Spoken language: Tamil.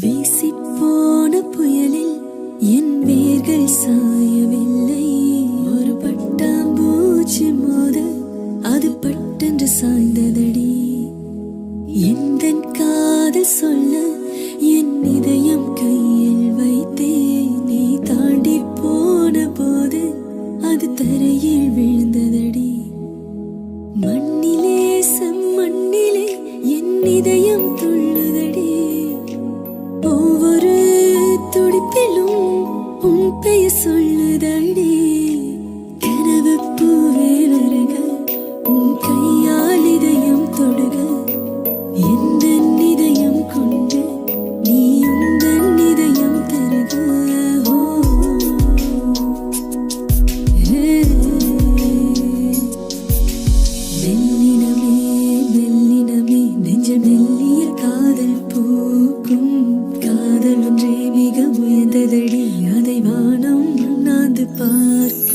வீசிப்போன புயலில் என் வேர்கள் சாயவில்லை. ஒரு பட்டாம்பூச்சி மோத அது பட்டென்று சாய்ந்ததடி. எந்தன் காதல் சொல்ல என் இதயம் கையில் வைத்தேன். நீ தாண்டி போன போது அது தரையில் விழுந்ததடி. மண்ணிலே செம்மண்ணிலே என் இதயம் துள்ளுதடி. ஒவ்வொரு துடிப்பிலும் உன் பெயர் சொல்லுதடி. கனவு பூவே வருக, உன் கையால் இதயம் தொடுக. எந்த இதயம் கொண்டு நீ உந்தன் இதயம் தருக. மெல்லினமே மெல்லினமே நெஞ்ச மெல்லிய காதல் பூக்கும். காதல் ஒன்றே மிக உயர்ந்ததடி, அதை வானம் நாந்து பார்க்கும்.